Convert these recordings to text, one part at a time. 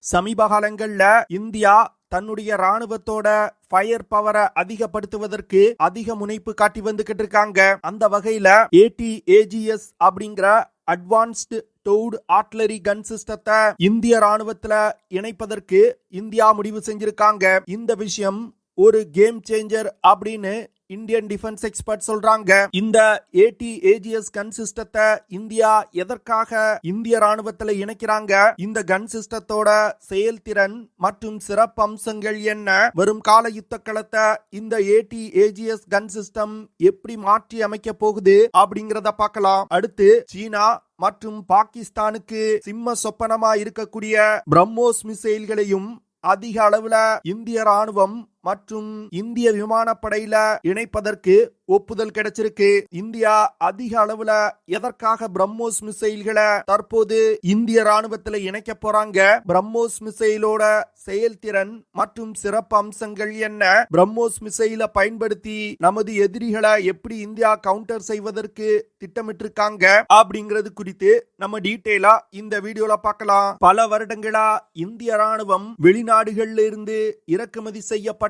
சமீப காலங்கள்ல இந்தியா தன்னுடைய ராணுவத்தோட ஃபயர் பவரை அதிகப்படுத்துவதற்கு அதிக முனைப்பு காட்டி வந்துகிட்டு இருக்காங்க. அந்த வகையில AT-AGS அப்படிங்கிற அட்வான்ஸ்டு டவுட் ஆர்ட்லரி கன் சிஸ்டத்தை இந்திய ராணுவத்துல இணைப்பதற்கு இந்தியா முடிவு செஞ்சிருக்காங்க. இந்த விஷயம் ஒரு கேம் சேஞ்சர் அப்படின்னு இந்தியன் டிஃபென்ஸ் எக்ஸ்பர்ட் சொல்றாங்க. இந்த AT-AGS கன் சிஸ்டத்தை இந்தியா எதற்காக இந்திய ராணுவத்தில் இணைக்கிறாங்க, இந்த கன் சிஸ்டத்தோட செயல்திறன் மற்றும் சிறப்பு அம்சங்கள் என்ன, வரும் கால யுத்த களத்தை இந்த AT-AGS கன் சிஸ்டம் எப்படி மாற்றி அமைக்க போகுது அப்படிங்கறத பார்க்கலாம். அடுத்து சீனா மற்றும் பாகிஸ்தானுக்கு சிம்ம சொப்பனமா இருக்கக்கூடிய பிரம்மோஸ் மிசைல்களையும் அதிக அளவுல இந்திய ராணுவம் மற்றும் இந்திய விமானப்படையில இணைப்பதற்கு ஒப்புதல் கிடைச்சிருக்கு. இந்தியா அதிக அளவுல எதற்காக பிரம்மோஸ் மிசைல்களை தற்போது இந்திய ராணுவத்தில் இணைக்க போறாங்க, பிரம்மோஸ் மிசைலோட செயல்திறன் மற்றும் சிறப்பு அம்சங்கள் என்ன, பிரம்மோஸ் மிசைலை பயன்படுத்தி நமது எதிரிகளை எப்படி இந்தியா கவுண்டர் செய்வதற்கு திட்டமிட்டிருக்காங்க அப்படிங்கிறது குறித்து நம்ம டீட்டெயிலா இந்த வீடியோல பார்க்கலாம். பல வருடங்களா இந்திய ராணுவம் வெளிநாடுகள்ல இருந்து இறக்குமதி செய்யப்பட்ட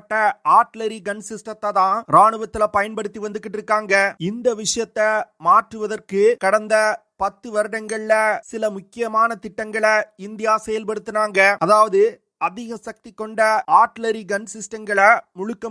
ஆர்ட்லரி கன் சிஸ்டத்தை தான் ராணுவத்துல பயன்படுத்தி வந்துகிட்டு இருக்காங்க. இந்த விஷயத்தை மாற்றுவதற்கு கடந்த 10 வருடங்கள்ல சில முக்கியமான திட்டங்களை இந்தியா செயல்படுத்தினாங்க. அதாவது அதிக சக்தி கொண்ட ஆர்ட்லரி கன் சிஸ்டங்களை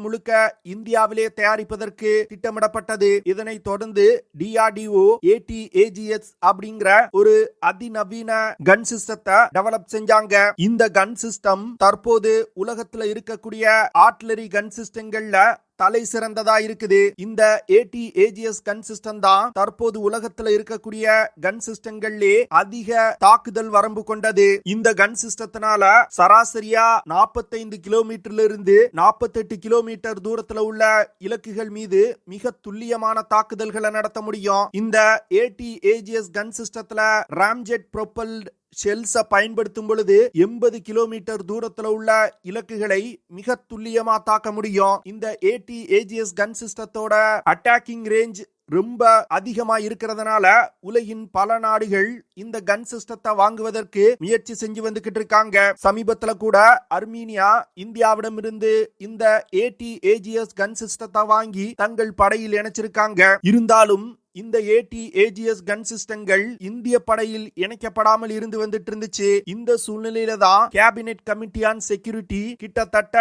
முழுக்க இந்தியாவிலே தயாரிப்பதற்கு திட்டமிடப்பட்டது. இதனை தொடர்ந்து DRDO AT-AGS அப்படிங்கிற ஒரு அதிநவீன கன் சிஸ்டத்தை டெவலப் செஞ்சாங்க. இந்த கன் சிஸ்டம் தற்போது உலகத்துல இருக்கக்கூடிய ஆர்ட்லரி கன் சிஸ்டங்கள்ல தலை சிறந்ததா இருக்குது. இந்த AT-AGS கன் சிஸ்டம் தான் தற்போது உலகத்துல இருக்கக்கூடிய கன் சிஸ்டங்கள்லே அதிக தாக்குதல் வரம்பு கொண்டது. இந்த கன் சிஸ்டத்தினால சராசரியா 45 கிலோமீட்டர்ல இருந்து 48 கிலோமீட்டர் தூரத்துல உள்ள இலக்குகள் மீது மிக துல்லியமான தாக்குதல்களை நடத்த முடியும். இந்த AT-AGS கன் சிஸ்டத்துல ராம்ஜெட் ப்ரொபல்ட் ஷெல்ஸை பயன்படுத்தும் பொழுது 80 கிலோமீட்டர் தூரத்துல உள்ள இலக்குகளை மிக துல்லியமா தாக்க முடியும். இந்த AT-AGS கன் சிஸ்டத்தோட அட்டாக்கிங் ரேஞ்ச் ரொம்ப அதிகமா இருக்கிறதுனால உலகின் பல நாடுகள் இந்த கன் சிஸ்டத்தை வாங்குவதற்கு முயற்சி செஞ்சு வந்துகிட்டு இருக்காங்க. சமீபத்துல கூட அர்மீனியா இந்தியாவிடமிருந்து இந்த AT-AGS கன் சிஸ்டத்தை வாங்கி தங்கள் படையில் இணைச்சிருக்காங்க. இருந்தாலும் இந்த AT-AGS கன் சிஸ்டங்கள் இந்திய படையில் இணைக்கப்படாமல் இருந்து வந்துட்டு இருந்துச்சு. இந்த சூழ்நிலையில தான் கேபினெட் கமிட்டி ஆன் செக்யூரிட்டி கிட்டத்தட்ட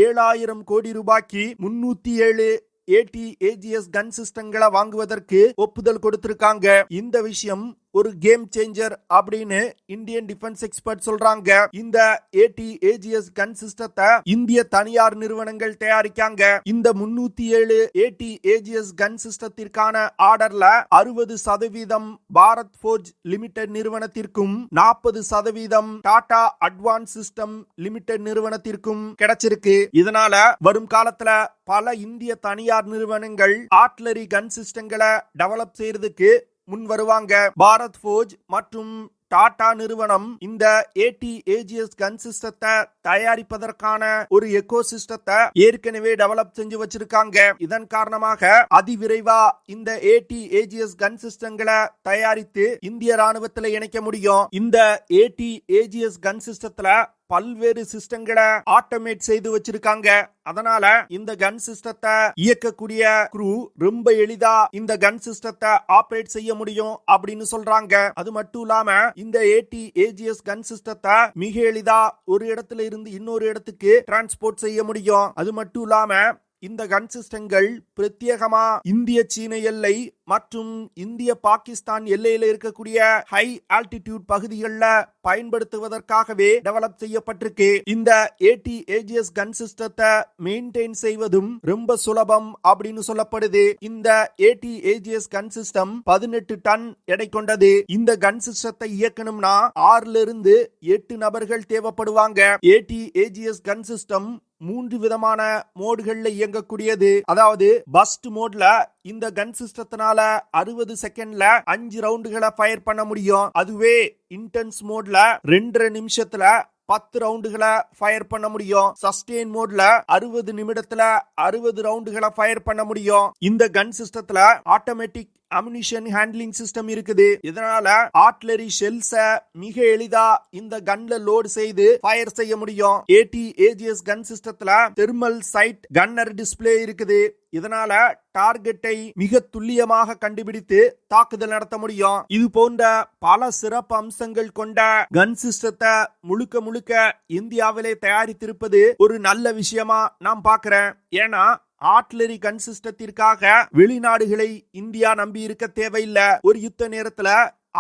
7000 கோடி ரூபாய்க்கு 307 AT-AGS கன் சிஸ்டங்களை வாங்குவதற்கு ஒப்புதல் கொடுத்திருக்காங்க. இந்த விஷயம் ஒரு கேம் சேஞ்சர் அப்படின்னு இந்தியன் டிஃபென்ஸ் எக்ஸ்பர்ட் சொல்றாங்க. இந்த AT-AGS கன் சிஸ்டத்தை இந்திய தனியார் நிறுவனங்கள் தயாரிக்காங்க. இந்த 307 AT-AGS கன் சிஸ்டத்திற்கான ஆர்டர்ல 60% பாரத் ஃபோர்ஜ் லிமிடெட் நிறுவனத்திற்கும் 40% டாடா அட்வான்ஸ் சிஸ்டம் லிமிடெட் நிறுவனத்திற்கும் கிடைச்சிருக்கு. இதனால வரும் காலத்துல பல இந்திய தனியார் நிறுவனங்கள் ஆர்ட்லரி கன் சிஸ்டங்களை டெவலப் செய்யறதுக்கு முன் வருவாங்க. பாரத் ஃபோர்ஜ் மற்றும் டாடா நிறுவனம் இந்த AT-AGS கன் சிஸ்டத்தை தயாரிப்பதற்கான ஒரு எக்கோ சிஸ்டத்தை ஏற்கனவே டெவலப் செஞ்சு வச்சிருக்காங்க. இதன் காரணமாக அதிவிரைவா இந்த AT-AGS கன் சிஸ்டங்களை தயாரித்து இந்திய ராணுவத்தில் இணைக்க முடியும். இந்த AT-AGS கன் சிஸ்டத்துல பல்வேறு சிஸ்டங்களை ஆட்டோமேட் செய்து வச்சிருக்காங்க. அதனால இந்த கன் சிஸ்டத்தை இயக்கக்கூடிய குரூ ரொம்ப எளிதா இந்த கன் சிஸ்டத்தை ஆபரேட் செய்ய முடியும் அப்படின்னு சொல்றாங்க. அது மட்டும் இல்லாம இந்த AT-AGS கன் சிஸ்டத்தை மிக எளிதா ஒரு இடத்துல இருந்து இன்னொரு இடத்துக்கு டிரான்ஸ்போர்ட் செய்ய முடியும். அது மட்டும் இல்லாம இந்த கன் சிஸ்டங்கள் பிரத்யேகமா இந்திய சீன எல்லை மற்றும் இந்திய பாகிஸ்தான் எல்லையில இருக்கக்கூடிய ஹை ஆல்டிடியூட் பகுதிகளில் பயன்படுத்துவதற்காகவே டெவலப் செய்யப்பட்டிருக்கு. இந்த AT-AGS கன் சிஸ்டத்தை மெயின்டைன் செய்வதும் ரொம்ப சுலபம் அப்படின்னு சொல்லப்படுது. இந்த AT-AGS கன் சிஸ்டம் 18 டன் எடை கொண்டது. இந்த கன் சிஸ்டத்தை இயக்கணும்னா 6 இருந்து 8 நபர்கள் தேவைப்படுவாங்க. AT-AGS கன் சிஸ்டம் 3 விதமான மோடுகள்ல இயங்கக்கூடியது. அதாவது பஸ்ட் மோட்ல இந்த கன் சிஸ்டத்தினால 60 செகண்ட்ல 5 ரவுண்டுகளை ஃபயர் பண்ண முடியும். அதுவே இன்டென்ஸ் மோட்ல 2.5 நிமிஷத்துல 10 ரவுண்டுகளை ஃபயர் பண்ண முடியும். சஸ்டெயின் மோட்ல 60 நிமிடத்துல 60 ரவுண்டுகளை ஃபயர் பண்ண முடியும். இந்த கன் சிஸ்டத்துல ஆட்டோமேட்டிக் அம்யூனிஷன் ஹேண்ட்லிங் சிஸ்டம் இருக்குது. இதனால ஆர்ட்லரி ஷெல்ஸ மிக எளிதா இந்த கன்ல லோட் செய்து ஃபயர் செய்ய முடியும். AT-AGS கன் சிஸ்டத்துல தெர்மல் சைட் கன்னர் டிஸ்ப்ளே இருக்குது. இதனால டார்கெட்டை மிக துல்லியமாக கண்டுபிடித்து தாக்குதல் நடத்த முடியும். இது போன்ற பல சிறப்பு அம்சங்கள் கொண்ட கன் சிஸ்டத்தை முழுக்க இந்தியாவிலே தயாரித்திருப்பது ஒரு நல்ல விஷயமா நான் பார்க்கிறேன். ஏன்னா ஆர்ட்லரி கன் சிஸ்டத்திற்காக வெளிநாடுகளை இந்தியா நம்பி இருக்க தேவையில்லை. ஒரு யுத்த நேரத்துல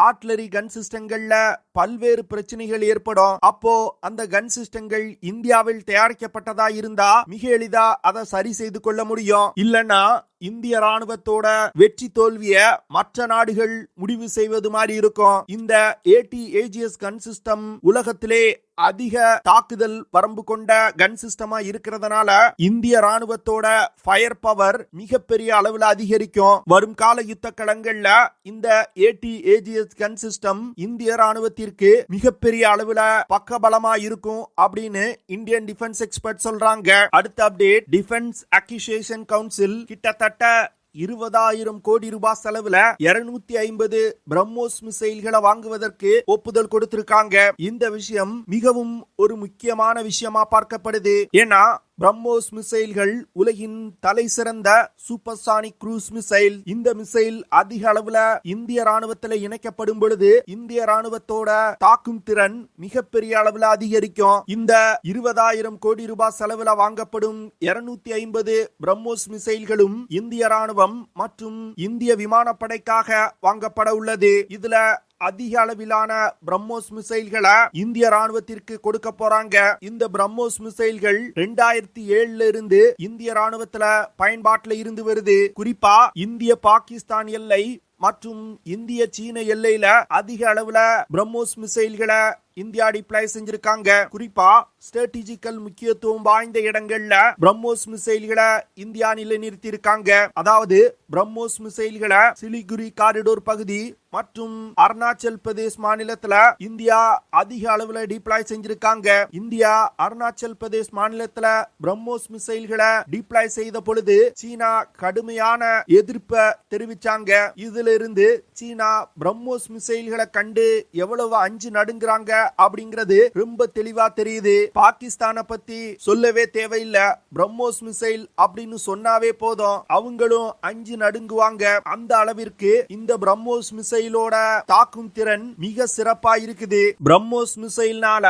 ஆர்ட்லரி கன் சிஸ்டங்கள்ல பல்வேறு பிரச்சனைகள் ஏற்படும். அப்போ அந்த கன் சிஸ்டங்கள் இந்தியாவில் தயாரிக்கப்பட்டதா இருந்தா மிக எளிதா அதை சரி செய்து கொள்ள முடியும். இல்லன்னா இந்திய ராணுவத்தோட வெற்றி தோல்விய மற்ற நாடுகள் முடிவு செய்வது மாதிரி இருக்கும். இந்த AT-AGS கன் சிஸ்டம் உலகத்திலே அதிக தாக்குதல் வரம்பு கொண்ட கன் சிஸ்டமா இருக்கிறதுனால இந்திய ராணுவத்தோட ஃபயர் பவர் மிகப்பெரிய அளவுல அதிகரிக்கும். வரும் கால யுத்த களங்கள்ல இந்த AT-AGS கன் சிஸ்டம் இந்திய ராணுவத்திற்கு மிகப்பெரிய அளவுல பக்கபலமா இருக்கும் அப்படின்னு இந்தியன் டிஃபென்ஸ் எக்ஸ்பர்ட் சொல்றாங்க. அடுத்த அப்டேட், டிஃபென்ஸ் அக்யூசியேஷன் கவுன்சில் கிட்டத்தட்ட 20,000 கோடி ரூபாய் செலவுல 250 பிரம்மோஸ் மிசைல்களை வாங்குவதற்கு ஒப்புதல் கொடுத்திருக்காங்க. இந்த விஷயம் மிகவும் ஒரு முக்கியமான விஷயமா பார்க்கப்படுது. ஏன்னா பிரம்மோஸ் மிசைல்கள் உலகின் தலை சிறந்த சூப்பர்சானிக் க்ரூஸ் மிசைல். இந்த மிசைல் அதிக அளவுல இந்திய ராணுவத்துல இணைக்கப்படும் பொழுது இந்திய ராணுவத்தோட தாக்கும் திறன் மிகப்பெரிய அளவுல அதிகரிக்கும். இந்த 20,000 கோடி ரூபாய் செலவுல வாங்கப்படும் 250 பிரம்மோஸ் மிசைல்களும் இந்திய ராணுவம் மற்றும் இந்திய விமானப்படைக்காக வாங்கப்பட உள்ளது. இதுல அதிக அளவிலான பிரம்மோஸ் மிசைல்களை இந்திய ராணுவத்திற்கு கொடுக்க போறாங்க. இந்த பிரம்மோஸ் மிசைல்கள் 2007 இருந்து இந்திய ராணுவத்துல பயன்பாட்டுல இருந்து வருது. குறிப்பா இந்திய பாகிஸ்தான் எல்லை மற்றும் இந்திய சீன எல்லையில அதிக அளவுல பிரம்மோஸ் மிசைல்களை இந்தியா டிப்ளாய் செஞ்சிருக்காங்க. குறிப்பா ஸ்ட்ராட்டஜிக்கல் முக்கியத்துவம் வாய்ந்த இடங்கள்ல பிரம்மோஸ் மிசைல்களை இந்தியா நிலைநிறுத்தி இருக்காங்க. அதாவது பிரம்மோஸ் மிசைல்களை சிலிகுரி காரிடோர் பகுதி மற்றும் அருணாச்சல் பிரதேஷ் மாநிலத்துல இந்தியா அதிக அளவுல டிப்ளாய் செஞ்சிருக்காங்க. இந்தியா அருணாச்சல் பிரதேஷ் மாநிலத்துல பிரம்மோஸ் மிசைல்களை டிப்ளாய் செய்த பொழுது சீனா கடுமையான எதிர்ப்பை தெரிவிச்சாங்க. இதுல இருந்து சீனா பிரம்மோஸ் மிசைல்களை கண்டு எவ்வளவு அஞ்சு நடுங்குறாங்க அப்படிங்கிறது ரொம்ப தெளிவா தெரியுது. பாகிஸ்தானை பத்தி சொல்லவே தேவையில்லை. பிரம்மோஸ் மிசைல் அப்படின்னு சொன்னாவே போதும், அவங்களும் அஞ்சு நடுங்குவாங்க. அந்த அளவிற்கு இந்த பிரம்மோஸ் மிசைலோட தாக்கும் திறன் மிக சிறப்பா இருக்குது. பிரம்மோஸ் மிசைல்னால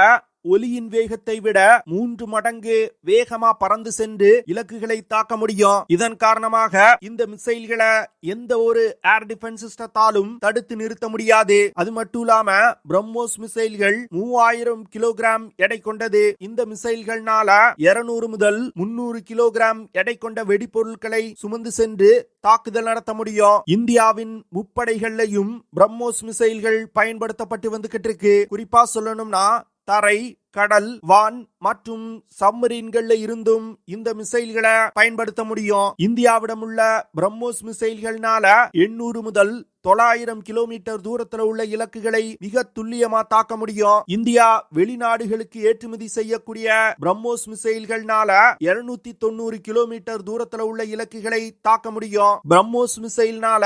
ஒலியின் வேகத்தை விட 3 மடங்கு வேகமா பறந்து சென்று இலக்குகளை தாக்க முடியும். இதன் காரணமாக இந்த மிசைல்களை எந்த ஒரு ஏர் டிஃபென்ஸ் சிஸ்டத்தாலும் தடுத்து நிறுத்த முடியாது. அது மட்டும் இல்லாம பிரம்மோஸ் மிசைல்கள் 3000 கிலோகிராம் எடை கொண்டது. இந்த மிசைல்கள்னால 200 முதல் 300 கிலோகிராம் எடை கொண்ட வெடிப்பொருட்களை சுமந்து சென்று தாக்குதல் நடத்த முடியும். இந்தியாவின் முப்படைகள்லையும் பிரம்மோஸ் மிசைல்கள் பயன்படுத்தப்பட்டு வந்துகிட்டு இருக்கு. குறிப்பா சொல்லணும்னா தரை, கடல், வான் மற்றும் சப்மரீன்கள்ல இருந்தும் இந்த மிசைல்களை பயன்படுத்த முடியும். இந்தியாவிடம் உள்ள பிரம்மோஸ் மிசைல்கள்னால 800 முதல் 900 கிலோமீட்டர் தூரத்துல உள்ள இலக்குகளை மிக துல்லியமா தாக்க முடியும். இந்தியா வெளிநாடுகளுக்கு ஏற்றுமதி செய்யக்கூடிய பிரம்மோஸ் மிசைல்கள்னால 290 கிலோமீட்டர் தூரத்துல உள்ள இலக்குகளை தாக்க முடியும். பிரம்மோஸ் மிசைல்னால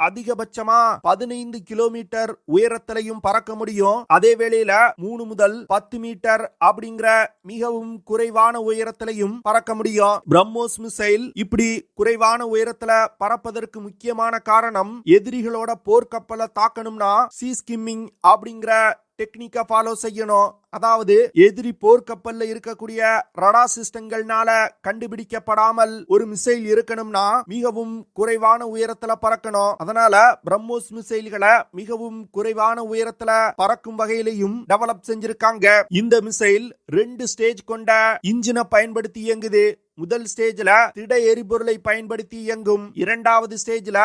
அதிகபட்சமா 15 கிலோமீட்டர் உயரத்திலையும் பறக்க முடியும். அதே வேளையில 3 முதல் 10 மீட்டர் அப்படிங்கிற மிகவும் குறைவான உயரத்திலையும் பறக்க முடியும். பிரம்மோஸ் மிசைல் இப்படி குறைவான உயரத்துல பறப்பதற்கு முக்கியமான காரணம் எதிரிகளோட போர்க்கப்பலை தாக்கணும்னா சீ ஸ்கிம்மிங் அப்படிங்கிற டெக்னிக்கை ஃபாலோ செய்யணும். அதாவது எதிரி போர்க்கப்பல்ல இருக்கக்கூடிய ரடார் சிஸ்டங்கள்னால கண்டுபிடிக்கப்படாமல் ஒரு மிசைல் இருக்கணும்னா மிகவும் குறைவான உயரத்துல பறக்கணும். அதனால பிரம்மோஸ் மிசைல்களை மிகவும் குறைவான உயரத்துல பறக்கும் வகையிலையும் டெவலப் செஞ்சிருக்காங்க. இந்த மிசைல் 2 ஸ்டேஜ் கொண்ட இன்ஜினை பயன்படுத்தி இயங்குது. முதல் ஸ்டேஜ்ல திட எரிபொருளை பயன்படுத்தி இயங்கும். இரண்டாவது ஸ்டேஜ்ல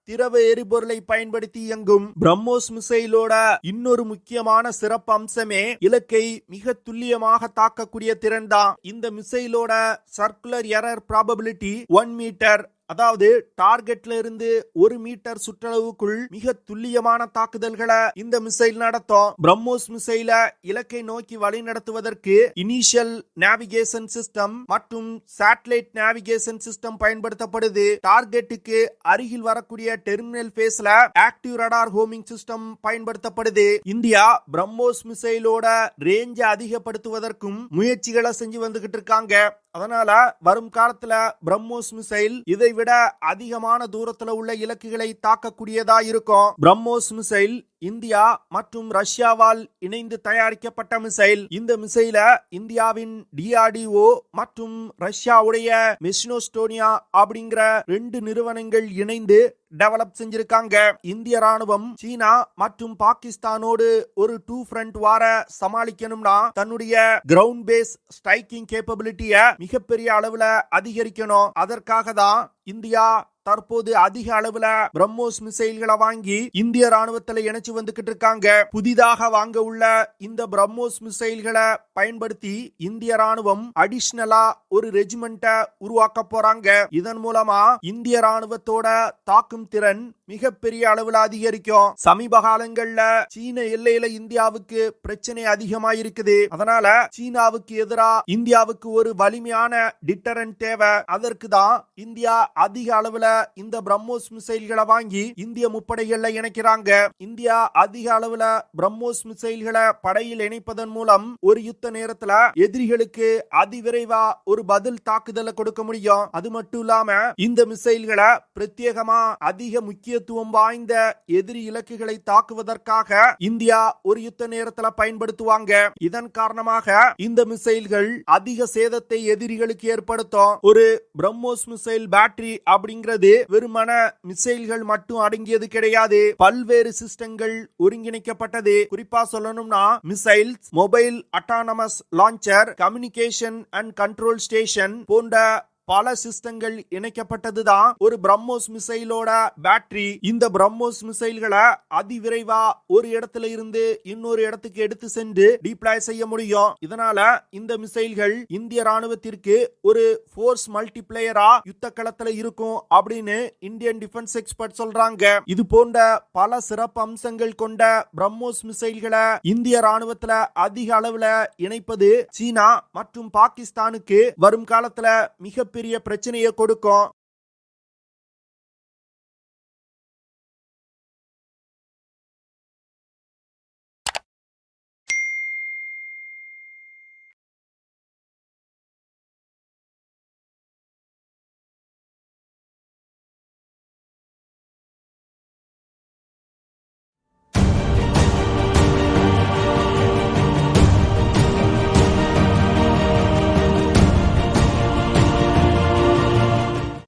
திரவ எரிபொருளை பயன்படுத்தி இயங்கும். பிரம்மோஸ் மிசைலோட இன்னொரு முக்கியமான சிறப்பு அம்சமே இலக்கை மிக துல்லியமாக தாக்கக்கூடிய திறன் தான். இந்த மிசைலோட சர்க்குலர் எரர் ப்ராபபிலிட்டி 1 மீட்டர். அதாவது டார்கெட்ல இருந்து 1 மீட்டர் சுற்றளவுக்குள் மிக துல்லியமான தாக்குதல்களை இந்த மிசைல் நடத்தும். பிரம்மோஸ் மிசைல இலக்கை நோக்கி வழி நடத்துவதற்கு இனிஷியல் நேவிகேஷன் சிஸ்டம் மற்றும் சேட்டலைட் நேவிகேஷன் சிஸ்டம் பயன்படுத்தப்படுது. டார்கெட்டுக்கு அருகில் வரக்கூடிய டெர்மினல் பேஸ்ல ஆக்டிவ் ரடார் ஹோமிங் சிஸ்டம் பயன்படுத்தப்படுது. இந்தியா பிரம்மோஸ் மிசைலோட ரேஞ்சை அதிகப்படுத்துவதற்கும் முயற்சிகளை செஞ்சு வந்துகிட்டு இருக்காங்க. அதனால வரும் காலத்துல பிரம்மோஸ் மிசைல் இதை விட அதிகமான தூரத்துல உள்ள இலக்குகளை தாக்கக்கூடியதா இருக்கும். பிரம்மோஸ் மிசைல் இந்தியா மற்றும் ரஷ்யாவால் இணைந்து தயாரிக்கப்பட்ட மிசைல். இந்த மிசைல இந்தியாவின் DRDO மற்றும் ரஷ்யாவுடைய மெஸ்னோஸ்டோனியா அப்படிங்கிற 2 நிறுவனங்கள் இணைந்து டெவலப் செஞ்சிருக்காங்க. இந்திய ராணுவம் சீனா மற்றும் பாகிஸ்தானோடு ஒரு 2 ஃப்ரண்ட் வார சமாளிக்கணும்னா தன்னுடைய கிரவுண்ட் பேஸ் ஸ்ட்ரைக்கிங் கேப்பபிலிட்டிய மிகப்பெரிய அளவுல அதிகரிக்கணும். அதற்காக தான் இந்தியா தற்போது அதிக அளவுல பிரம்மோஸ் மிசைல்களை வாங்கி இந்திய ராணுவத்துல இணைச்சு வந்துகிட்டு இருக்காங்க. புதிதாக வாங்க உள்ள இந்த பிரம்மோஸ் மிசைல்களை பயன்படுத்தி இந்திய ராணுவம் அடிஷனலா ஒரு ரெஜிமெண்ட்டை உருவாக்க போறாங்க. இதன் மூலமா இந்திய ராணுவத்தோட தாக்கும் திறன் மிகப்பெரிய அளவுல அதிகரிக்கும். சமீப காலங்கள்ல சீன எல்லையில இந்தியாவுக்கு பிரச்சனை அதிகமா இருக்குது. அதனால சீனாவுக்கு எதிராக இந்தியாவுக்கு ஒரு வலிமையான டிட்டரன்ட் தேவை. அதற்கு தான் இந்தியா அதிக அளவுல இந்த பிரம்மோஸ் மிசைல்களை வாங்கி இந்திய முப்படைகள்ல இணைக்கிறாங்க. இந்தியா அதிக அளவுல பிரம்மோஸ் மிசைல்களை படையில் இணைப்பதன் மூலம் ஒரு யுத்த நேரத்துல எதிரிகளுக்கு அதிவிரைவா ஒரு பதில் தாக்குதலை கொடுக்க முடியும். அது மட்டும் இல்லாம இந்த மிசைல்களை பிரத்யேகமா அதிக முக்கியத்துவம் வாய்ந்த எதிரி இலக்குகளை தாக்குவதற்காக இந்தியா ஒரு யுத்த நேரத்துல பயன்படுத்துவாங்க. இதன் காரணமாக இந்த மிசைல்கள் அதிக சேதத்தை எதிரிகளுக்கு ஏற்படுத்தும். ஒரு பிரம்மோஸ் மிசைல் பேட்டரி அப்படிங்கிறது வெறுமன மிசைல்கள் மட்டும் அடங்கியது கிடையாது. பல்வேறு சிஸ்டங்கள் ஒருங்கிணைக்கப்பட்டது. குறிப்பா சொல்லணும்னா missiles, mobile autonomous launcher, communication and control station போன்ற பல சிஸ்டங்கள் இணைக்கப்பட்டதுதான் ஒரு பிரம்மோஸ் மிசைலோட பேட்டரி. இந்த பிரம்மோஸ் மிசைல்களை அதிவிரைவா ஒரு இடத்துல இருந்து இன்னொரு இடத்துக்கு எடுத்து சென்று டிப்ளாய் செய்ய முடியும். இதனால இந்த மிசைல்கள் இந்திய ராணுவத்திற்கு ஒரு ஃபோர்ஸ் மல்டிப்ளேயரா யுத்த களத்துல இருக்கும் அப்படின்னு இந்தியன் டிஃபென்ஸ் எக்ஸ்பர்ட் சொல்றாங்க. இது போன்ற பல சிறப்பு அம்சங்கள் கொண்ட பிரம்மோஸ் மிசைல்களை இந்திய ராணுவத்துல அதிக அளவுல இணைப்பது சீனா மற்றும் பாகிஸ்தானுக்கு வரும் காலத்துல மிகப்பெரிய பிரச்சனையை கொடுக்கும்.